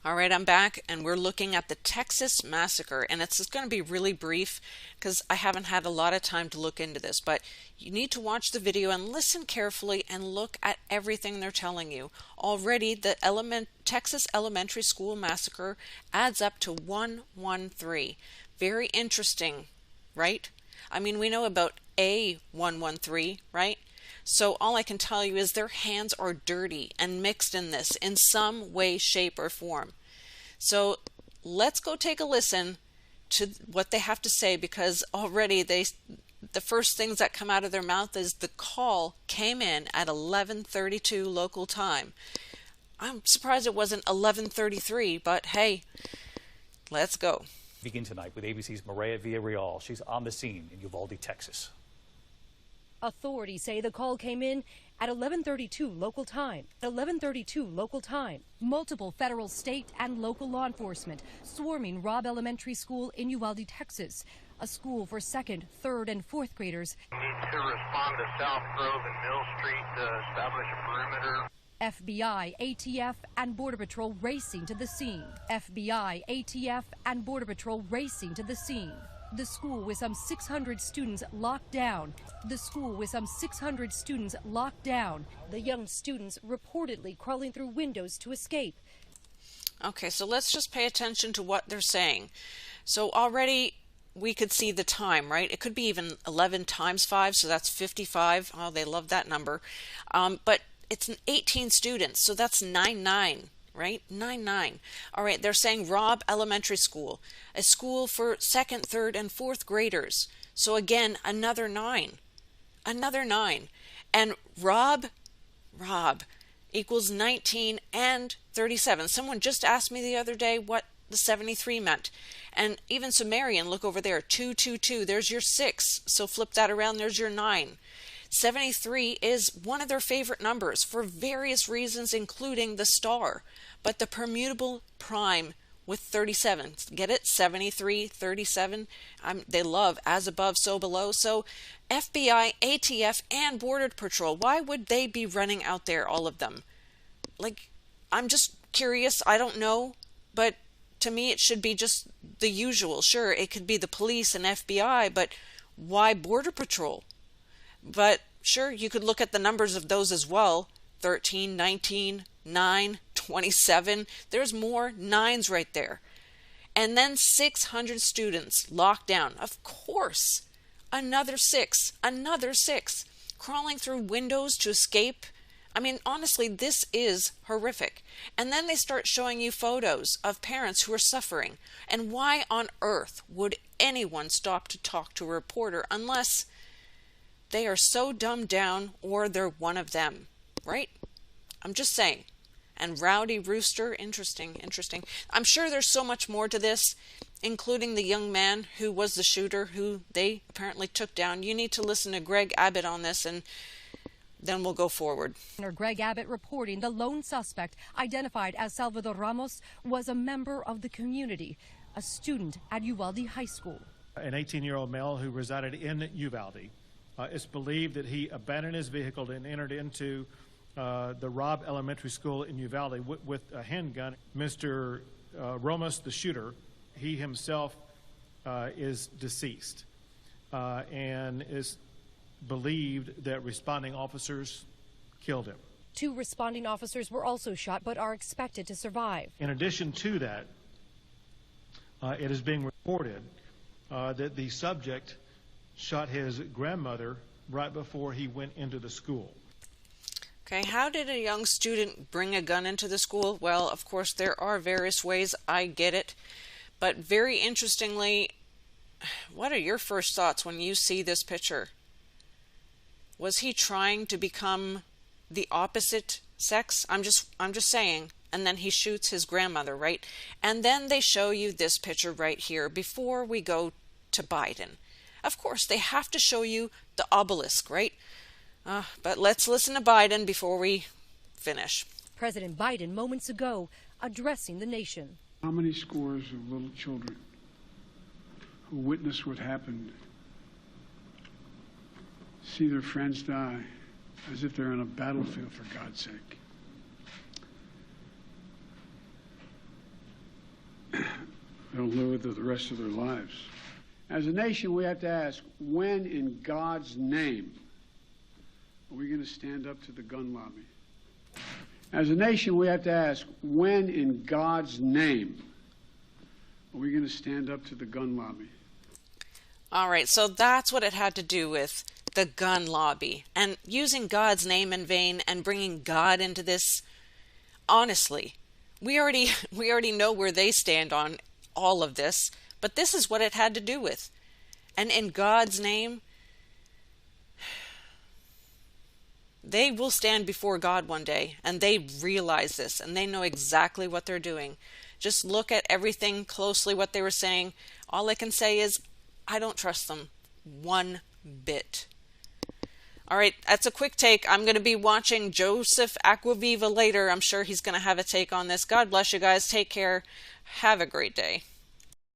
All right, I'm back, and we're looking at the Texas Massacre, and it's just going to be really brief because I haven't had a lot of time to look into this, but you need to watch the video and listen carefully and look at everything they're telling you. Already, the Texas Elementary School Massacre adds up to 113. Very interesting, right? I mean, we know about A113, right? So all I can tell you is their hands are dirty and mixed in this in some way, shape, or form. So let's go take a listen to what they have to say, because already the first things that come out of their mouth is the call came in at 11:32 local time. I'm surprised it wasn't 11:33, but hey, let's go. Begin tonight with ABC's Maria Villarreal. She's on the scene in Uvalde, Texas. Authorities say the call came in at 11:32 local time. 11:32 local time. Multiple federal, state, and local law enforcement swarming Robb Elementary School in Uvalde, Texas, a school for 2nd, 3rd, and 4th graders. Need to respond to South Grove and Mill Street to establish a perimeter. FBI, ATF, and Border Patrol racing to the scene. FBI, ATF, and Border Patrol racing to the scene. The school with some 600 students locked down. The school with some 600 students locked down. The young students reportedly crawling through windows to escape. Okay, so let's just pay attention to what they're saying. So already we could see the time, right? It could be even 11 times 5, so that's 55. Oh, they love that number. But it's 18 students, so that's 99. Right? 99. All right, they're saying Robb Elementary School, a school for 2nd, 3rd, and 4th graders. So again, another 9. Another 9. And Robb equals 19 and 37. Someone just asked me the other day what the 73 meant. And even Sumerian, look over there, 222, there's your 6. So flip that around, there's your 9. 73 is one of their favorite numbers for various reasons, including the star, but the permutable prime with 37. Get it? 73, 37. They love as above, so below. So FBI, ATF, and Border Patrol, why would they be running out there, all of them? Like, I'm just curious. I don't know. But to me, it should be just the usual. Sure, it could be the police and FBI, but why Border Patrol? But sure, you could look at the numbers of those as well. 13, 19, 9, 27. There's more 9s right there. And then 600 students locked down. Of course. Another 6. Another 6. Crawling through windows to escape. I mean, honestly, this is horrific. And then they start showing you photos of parents who are suffering. And why on earth would anyone stop to talk to a reporter unless they are so dumbed down or they're one of them, right? I'm just saying. And Rowdy Rooster, interesting. I'm sure there's so much more to this, including the young man who was the shooter, who they apparently took down. You need to listen to Greg Abbott on this, and then we'll go forward. Greg Abbott reporting the lone suspect, identified as Salvador Ramos, was a member of the community, a student at Uvalde High School. An 18-year-old male who resided in Uvalde. It's believed that he abandoned his vehicle and entered into the Robb Elementary School in Uvalde with a handgun. Mr. Ramos, the shooter, he himself is deceased and is believed that responding officers killed him. 2 responding officers were also shot but are expected to survive. In addition to that, it is being reported that the subject shot his grandmother right before he went into the school. Okay, how did a young student bring a gun into the school? Well, of course, there are various ways. I get it. But very interestingly, what are your first thoughts when you see this picture? Was he trying to become the opposite sex? I'm just saying. And then he shoots his grandmother, right? And then they show you this picture right here before we go to Biden. Of course, they have to show you the obelisk, right? But let's listen to Biden before we finish. President Biden moments ago addressing the nation. How many scores of little children who witness what happened see their friends die as if they're on a battlefield, for God's sake? They'll live with it the rest of their lives. As a nation, we have to ask, when in God's name are we going to stand up to the gun lobby? As a nation, we have to ask, when in God's name are we going to stand up to the gun lobby? All right, so that's what it had to do with the gun lobby and using God's name in vain and bringing God into this. Honestly, we already know where they stand on all of this, but this is what it had to do with. And in God's name, they will stand before God one day, and they realize this, and they know exactly what they're doing. Just look at everything closely, what they were saying. All I can say is, I don't trust them one bit. All right, that's a quick take. I'm going to be watching Joseph Acquaviva later. I'm sure he's going to have a take on this. God bless you guys. Take care. Have a great day.